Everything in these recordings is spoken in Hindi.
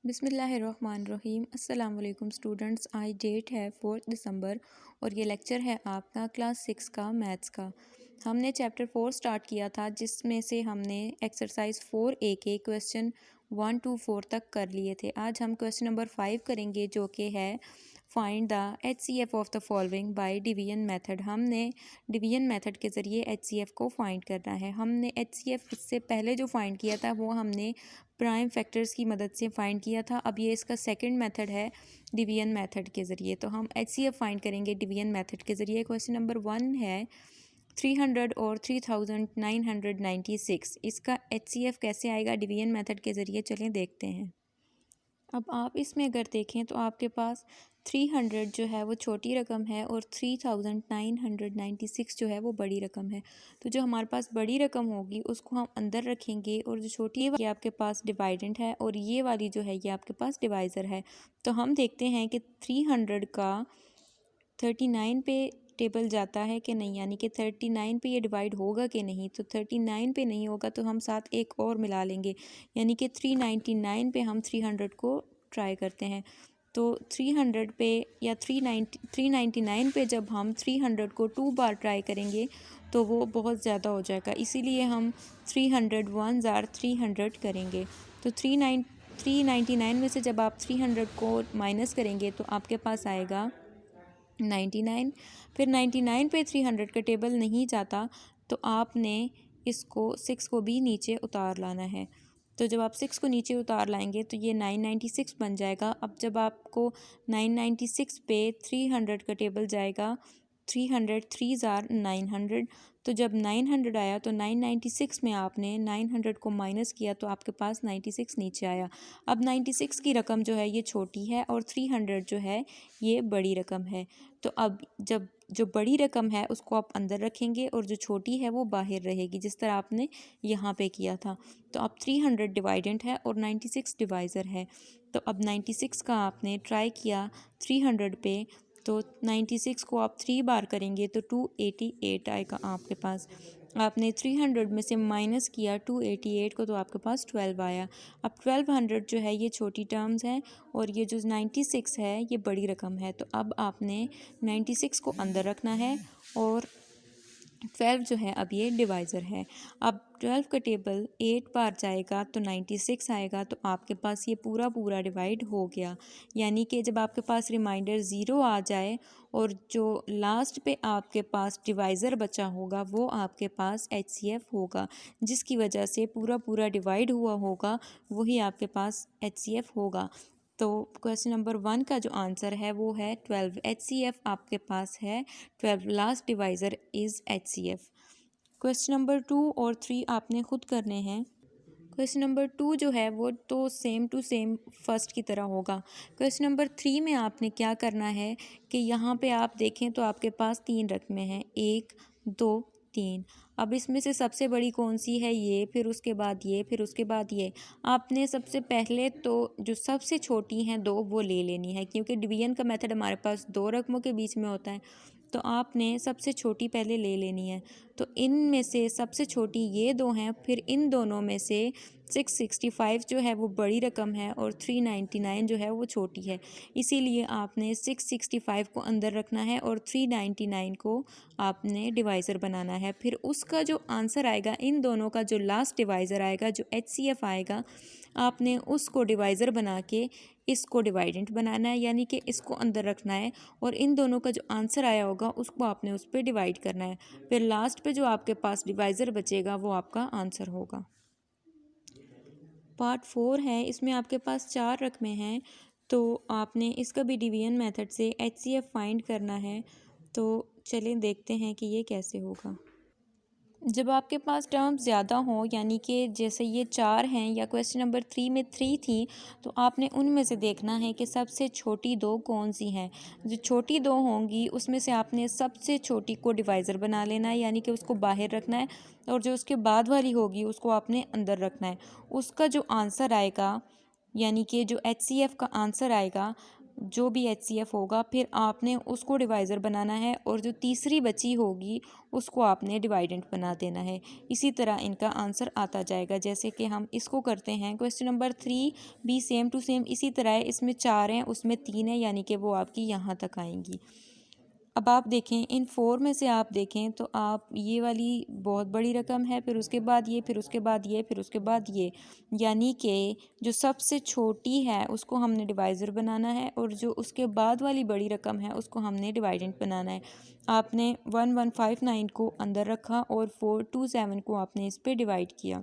बिस्मिल्लाहिर्रहमानिर्रहीम। अस्सलाम वालेकुम स्टूडेंट्स। आज डेट है 4 दिसंबर और ये लेक्चर है आपका क्लास 6 का मैथ्स का। हमने चैप्टर 4 स्टार्ट किया था जिसमें से हमने एक्सरसाइज 4A के क्वेश्चन 1 to 4 तक कर लिए थे। आज हम क्वेश्चन नंबर 5 करेंगे जो कि है find the HCF of the following by division method. हमने डिवीजन मेथड के ज़रिए HCF को फाइंड करना है। हमने HCF इससे पहले जो फाइंड किया था वो हमने प्राइम फैक्टर्स की मदद से फाइंड किया था। अब ये इसका सेकंड मेथड है डिवीजन मेथड के ज़रिए। तो हम HCF फाइंड करेंगे डिवीजन मेथड के ज़रिए। क्वेश्चन नंबर 1 है 300 और 3996। इसका HCF कैसे आएगा डिवीजन मेथड के ज़रिए, चलें देखते हैं। अब आप इसमें अगर देखें तो आपके पास 300 जो है वो छोटी रकम है और 3996 जो है वो बड़ी रकम है। तो जो हमारे पास बड़ी रकम होगी उसको हम अंदर रखेंगे और जो छोटी है ये आपके पास डिवाइडेंट है और ये वाली जो है ये आपके पास डिवाइज़र है। तो हम देखते हैं कि 300 का 39 पे टेबल जाता है कि नहीं, यानी कि 39 पे ये डिवाइड होगा कि नहीं। तो 39 पे नहीं होगा तो हम साथ एक और मिला लेंगे, यानी कि 399 पे हम 300 को ट्राई करते हैं। तो 300 पे या 399 पे जब हम 300 को 2 बार ट्राई करेंगे तो वो बहुत ज़्यादा हो जाएगा, इसीलिए हम 300 1 ज़ार 300 करेंगे। तो 399 में से जब आप 300 को माइनस करेंगे तो आपके पास आएगा 99। फिर 99 पे 300 का टेबल नहीं जाता तो आपने इसको 6 को भी नीचे उतार लाना है। तो जब आप 6 को नीचे उतार लाएंगे तो ये 996 बन जाएगा। अब जब आपको 996 पे 300 का टेबल जाएगा, 300 3 ज़ार 900। तो जब 900 आया तो 996 में आपने 900 को माइनस किया तो आपके पास 96 नीचे आया। अब 96 की रकम जो है ये छोटी है और 300 जो है ये बड़ी रकम है। तो अब जब जो बड़ी रकम है उसको आप अंदर रखेंगे और जो छोटी है वो बाहर रहेगी, जिस तरह आपने यहाँ पे किया था। तो अब 300 डिवाइडेंट है और 96 डिवाइज़र है। तो अब 96 का आपने ट्राई किया 300 पे, तो 96 को आप 3 बार करेंगे तो 288 आएगा आपके पास। आपने 300 में से माइनस किया 288 को तो आपके पास 12 आया। अब 1200 जो है ये छोटी टर्म्स है और ये जो 96 है ये बड़ी रकम है। तो अब आपने 96 को अंदर रखना है और 12 जो है अब ये डिवाइज़र है। अब 12 का टेबल 8 बार जाएगा तो 96 आएगा। तो आपके पास ये पूरा पूरा डिवाइड हो गया, यानी कि जब आपके पास रिमाइंडर 0 आ जाए और जो लास्ट पे आपके पास डिवाइज़र बचा होगा वो आपके पास HCF होगा, जिसकी वजह से पूरा पूरा डिवाइड हुआ होगा वही आपके पास HCF होगा। तो क्वेश्चन नंबर 1 का जो आंसर है वो है 12। HCF आपके पास है 12, last divisor is HCF। Question number 2 और 3 आपने खुद करने हैं। क्वेश्चन नंबर 2 जो है वो तो सेम टू सेम फर्स्ट की तरह होगा। क्वेश्चन नंबर 3 में आपने क्या करना है कि यहाँ पे आप देखें तो आपके पास 3 रकमें हैं, 1 2 3। अब इसमें से सबसे बड़ी कौन सी है, ये, फिर उसके बाद ये, फिर उसके बाद ये। आपने सबसे पहले तो जो सबसे छोटी हैं 2 वो ले लेनी है, क्योंकि डिवीजन का मेथड हमारे पास 2 रकमों के बीच में होता है। तो आपने सबसे छोटी पहले ले लेनी है। तो इन में से सबसे छोटी ये 2 हैं, फिर इन दोनों में से 665 जो है वो बड़ी रकम है और 399 जो है वो छोटी है, इसीलिए आपने 665 को अंदर रखना है और 399 को आपने डिवाइज़र बनाना है। फिर उसका जो आंसर आएगा, इन दोनों का जो लास्ट डिवाइज़र आएगा, जो HCF आएगा, आपने उसको डिवाइज़र बना के इसको डिवाइडेंट बनाना है, यानी कि इसको अंदर रखना है और इन दोनों का जो आंसर आया होगा उसको आपने उस पर डिवाइड करना है। फिर लास्ट पे जो आपके पास डिवाइज़र बचेगा वो आपका आंसर होगा। पार्ट 4 है, इसमें आपके पास 4 रकमें हैं। तो आपने इसका भी डिवीजन मेथड से HCF फाइंड करना है। तो चलें देखते हैं कि ये कैसे होगा। जब आपके पास टर्म्स ज़्यादा हों, यानी कि जैसे ये 4 हैं या क्वेश्चन नंबर 3 में 3 थी, तो आपने उनमें से देखना है कि सबसे छोटी 2 कौन सी हैं। जो छोटी 2 होंगी उसमें से आपने सबसे छोटी को डिवाइज़र बना लेना है, यानी कि उसको बाहर रखना है, और जो उसके बाद वाली होगी उसको आपने अंदर रखना है। उसका जो आंसर आएगा, यानी कि जो HCF का आंसर आएगा, जो भी HCF होगा फिर आपने उसको डिवाइज़र बनाना है और जो तीसरी बची होगी उसको आपने डिवाइडेंट बना देना है। इसी तरह इनका आंसर आता जाएगा। जैसे कि हम इसको करते हैं, क्वेश्चन नंबर 3 भी सेम टू सेम इसी तरह है। इसमें 4 हैं, उसमें 3 है, यानी कि वो आपकी यहाँ तक आएंगी। अब आप देखें, इन 4 में से आप देखें तो आप ये वाली बहुत बड़ी रकम है, फिर उसके बाद ये, फिर उसके बाद ये, फिर उसके बाद ये, यानी कि जो सबसे छोटी है उसको हमने डिवाइज़र बनाना है और जो उसके बाद वाली बड़ी रकम है उसको हमने डिवाइडेंट बनाना है। आपने 1159 को अंदर रखा और 427 को आपने इस पर डिवाइड किया।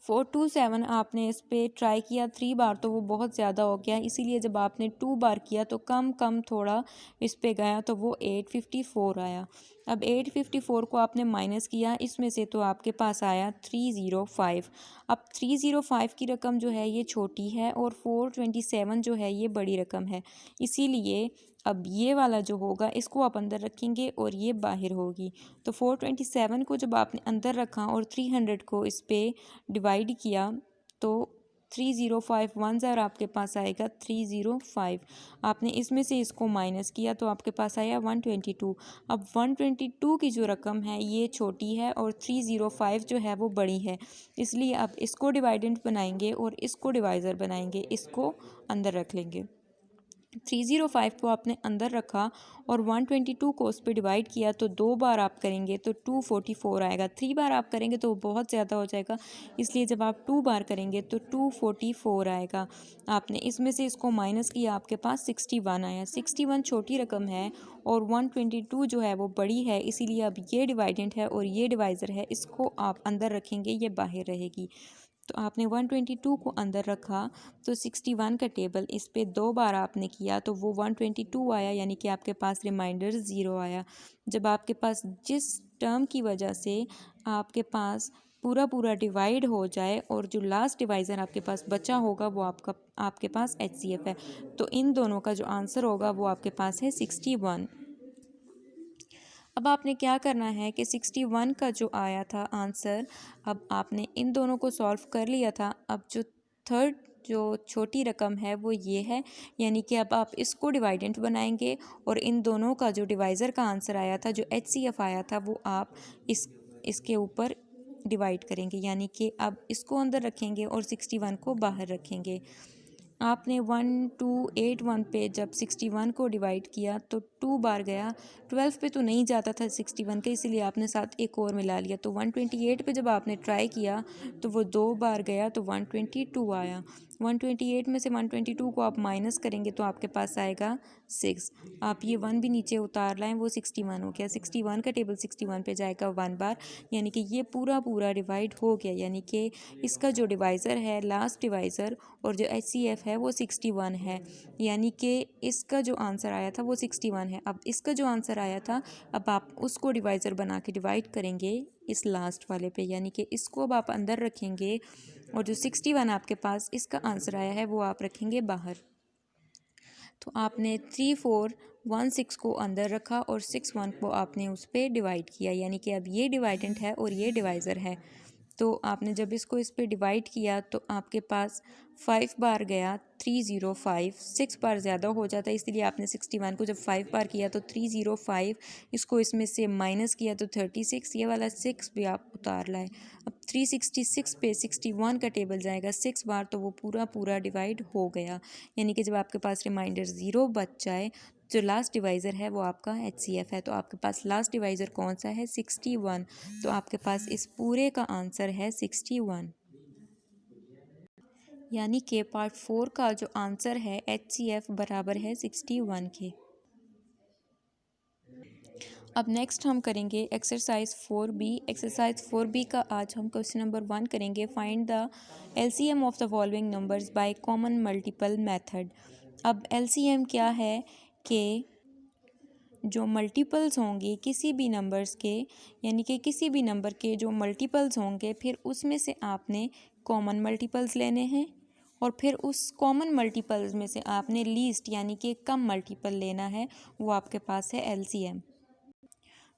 427 आपने इस पर ट्राई किया 3 बार तो वो बहुत ज़्यादा हो गया, इसीलिए जब आपने 2 बार किया तो कम कम थोड़ा इस पे गया तो वो 854 आया। अब 854 को आपने माइनस किया, इसमें से तो आपके पास आया 305। अब 305 की रकम जो है ये छोटी है और 427 जो है ये बड़ी रकम है, इसीलिए अब ये वाला जो होगा इसको आप अंदर रखेंगे और ये बाहर होगी। तो 427 को जब आपने अंदर रखा और 300 को इस पर डिवाइड किया तो 305 वन ज़र आपके पास आएगा 305। आपने इसमें से इसको माइनस किया तो आपके पास आया 122। अब 122 की जो रकम है ये छोटी है और 305 जो है वो बड़ी है, इसलिए अब इसको डिवाइडेंट बनाएंगे और इसको डिवाइज़र बनाएंगे, इसको अंदर रख लेंगे। 305 को आपने अंदर रखा और 122 को उस पर डिवाइड किया तो 2 बार आप करेंगे तो 244 आएगा। 3 बार आप करेंगे तो बहुत ज़्यादा हो जाएगा, इसलिए जब आप 2 बार करेंगे तो 244 आएगा। आपने इसमें से इसको माइनस किया, आपके पास 61 आया। 61 छोटी रकम है और 122 जो है वो बड़ी है, इसीलिए अब ये डिवाइडेंट है और ये डिवाइज़र है, इसको आप अंदर रखेंगे, ये बाहर रहेगी। तो आपने 122 को अंदर रखा तो 61 का टेबल इस पे 2 बार आपने किया तो वो 122 आया, यानी कि आपके पास रिमाइंडर 0 आया। जब आपके पास जिस टर्म की वजह से आपके पास पूरा पूरा डिवाइड हो जाए और जो लास्ट डिवाइज़र आपके पास बचा होगा वो आपके पास HCF है, तो इन दोनों का जो आंसर होगा वो आपके पास है 61। अब आपने क्या करना है कि 61 का जो आया था आंसर, अब आपने इन दोनों को सॉल्व कर लिया था। अब जो थर्ड जो छोटी रकम है वो ये है, यानी कि अब आप इसको डिवाइडेंट बनाएंगे और इन दोनों का जो डिवाइज़र का आंसर आया था, जो HCF आया था, वो आप इसके ऊपर डिवाइड करेंगे, यानी कि अब इसको अंदर रखेंगे और 61 को बाहर रखेंगे। आपने 1281 पे जब 61 को डिवाइड किया तो 2 बार गया, 12 पे तो नहीं जाता था 61 के, इसीलिए आपने साथ एक और मिला लिया। तो 128 पे जब आपने ट्राई किया तो वो 2 बार गया तो 122 आया। 128 में से 122 को आप माइनस करेंगे तो आपके पास आएगा 6। आप ये 1 भी नीचे उतार लाएं, वो 61 हो गया। 61 का टेबल 61 पे जाएगा 1 बार, यानी कि ये पूरा पूरा डिवाइड हो गया, यानी कि इसका जो डिवाइज़र है, लास्ट डिवाइज़र और जो HCF है वो 61 है, यानी कि इसका जो आंसर आया था वो 61 है। अब इसका जो आंसर आया था, अब आप उसको डिवाइज़र बना के डिवाइड करेंगे इस लास्ट वाले पे, यानी कि इसको अब आप अंदर रखेंगे और जो 61 आपके पास इसका आंसर आया है वो आप रखेंगे बाहर। तो आपने 3416 को अंदर रखा और 61 को आपने उस पर डिवाइड किया, यानी कि अब ये डिवाइडेंट है और ये डिवाइज़र है। तो आपने जब इसको इस पर डिवाइड किया तो आपके पास 5 बार गया 305, 6 बार ज़्यादा हो जाता है, इसलिए आपने 61 को जब 5 बार किया तो 305, इसको इसमें से माइनस किया तो 36, ये वाला 6 भी आप उतार लाए। अब 366 पे 61 का टेबल जाएगा 6 बार, तो वो पूरा पूरा डिवाइड हो गया, यानी कि जब आपके पास रिमाइंडर 0 बच जाए, जो लास्ट डिवाइज़र है वो आपका HCF है। तो आपके पास लास्ट डिवाइज़र कौन सा है? 61। तो आपके पास इस पूरे का आंसर है 61, यानी कि पार्ट 4 का जो आंसर है HCF बराबर है 61 के। अब नेक्स्ट हम करेंगे एक्सरसाइज 4B। एक्सरसाइज 4B का आज हम क्वेश्चन नंबर 1 करेंगे, find the LCM of the following numbers by common multiple method. अब LCM क्या है कि जो मल्टीपल्स होंगे किसी भी नंबर्स के, यानी कि किसी भी नंबर के जो मल्टीपल्स होंगे, फिर उसमें से आपने कॉमन मल्टीपल्स लेने हैं और फिर उस कॉमन मल्टीपल्स में से आपने लीस्ट यानी कि कम मल्टीपल लेना है, वो आपके पास है LCM।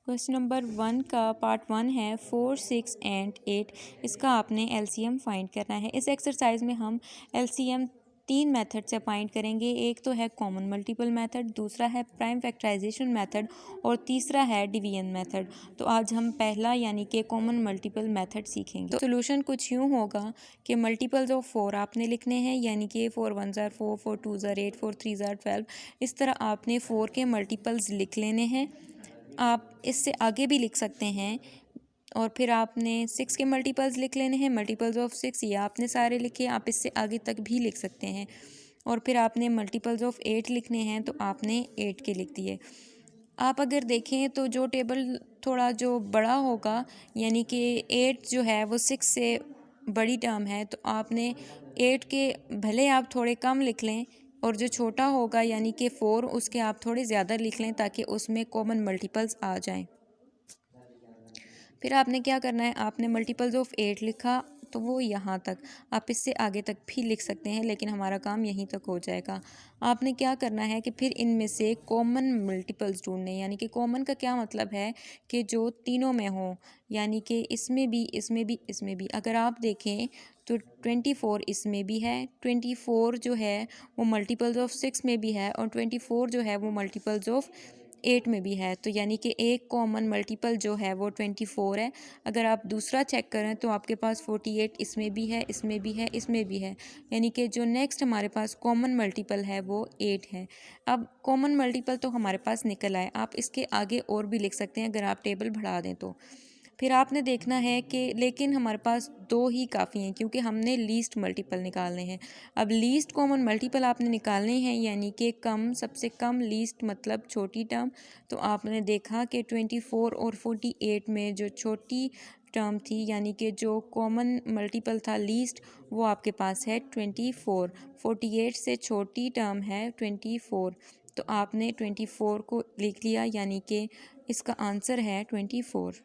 क्वेश्चन नंबर 1 का पार्ट 1 है 4, 6 एंड 8। इसका आपने LCM फाइंड करना है। इस एक्सरसाइज में हम LCM तीन मेथड से फाइंड करेंगे। एक तो है कॉमन मल्टीपल मेथड, दूसरा है प्राइम फैक्टराइजेशन मेथड और तीसरा है डिवीजन मेथड। तो आज हम पहला यानी कि कॉमन मल्टीपल मेथड सीखेंगे। तो सोल्यूशन कुछ यूँ होगा कि मल्टीपल्स ऑफ 4 आपने लिखने हैं, यानी कि 4 1 ज़ार 4, 4 2 ज़ार 8, 4 3 ज़ार 12। इस तरह आपने 4 के मल्टीपल्स लिख लेने हैं। आप इससे आगे भी लिख सकते हैं और फिर आपने 6 के मल्टीपल्स लिख लेने हैं, मल्टीपल्स ऑफ 6 ये आपने सारे लिखे। आप इससे आगे तक भी लिख सकते हैं और फिर आपने मल्टीपल्स ऑफ 8 लिखने हैं तो आपने 8 के लिख दिए। आप अगर देखें तो जो टेबल थोड़ा जो बड़ा होगा, यानी कि 8 जो है वो 6 से बड़ी टर्म है, तो आपने 8 के भले आप थोड़े कम लिख लें और जो छोटा होगा यानी कि 4 उसके आप थोड़े ज़्यादा लिख लें ताकि उसमें कॉमन मल्टीपल्स आ जाएं। फिर आपने क्या करना है, आपने मल्टीपल्स ऑफ 8 लिखा तो वो यहाँ तक, आप इससे आगे तक भी लिख सकते हैं लेकिन हमारा काम यहीं तक हो जाएगा। आपने क्या करना है कि फिर इनमें से कॉमन मल्टीपल्स ढूंढने, यानी कि कॉमन का क्या मतलब है कि जो तीनों में हो, यानी कि इसमें भी इसमें भी इसमें भी। अगर आप देखें तो 24 इसमें भी है, 24 जो है वो मल्टीपल्स ऑफ 6 में भी है और 24 जो है वो मल्टीपल्स ऑफ 8 में भी है। तो यानी कि एक कॉमन मल्टीपल जो है वो 24 है। अगर आप दूसरा चेक करें तो आपके पास 48 इसमें भी है, इसमें भी है, इसमें भी है, यानी कि जो नेक्स्ट हमारे पास कॉमन मल्टीपल है वो 8 है। अब कॉमन मल्टीपल तो हमारे पास निकल आए, आप इसके आगे और भी लिख सकते हैं अगर आप टेबल बढ़ा दें तो। फिर आपने देखना है कि लेकिन हमारे पास 2 ही काफ़ी हैं क्योंकि हमने लीस्ट मल्टीपल निकालने हैं। अब लीस्ट कॉमन मल्टीपल आपने निकालने हैं, यानी कि कम, सबसे कम, लीस्ट मतलब छोटी टर्म। तो आपने देखा कि 24 और 48 में जो छोटी टर्म थी, यानी कि जो कॉमन मल्टीपल था लीस्ट, वो आपके पास है 24। 48 से छोटी टर्म है 24, तो आपने 24 को लिख लिया, यानी कि इसका आंसर है 24।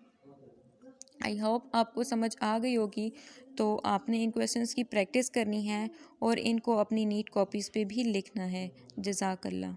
आई होप आपको समझ आ गई होगी। तो आपने इन क्वेश्चंस की प्रैक्टिस करनी है और इनको अपनी नीट कॉपीज़ पे भी लिखना है। जज़ाकल्लाह।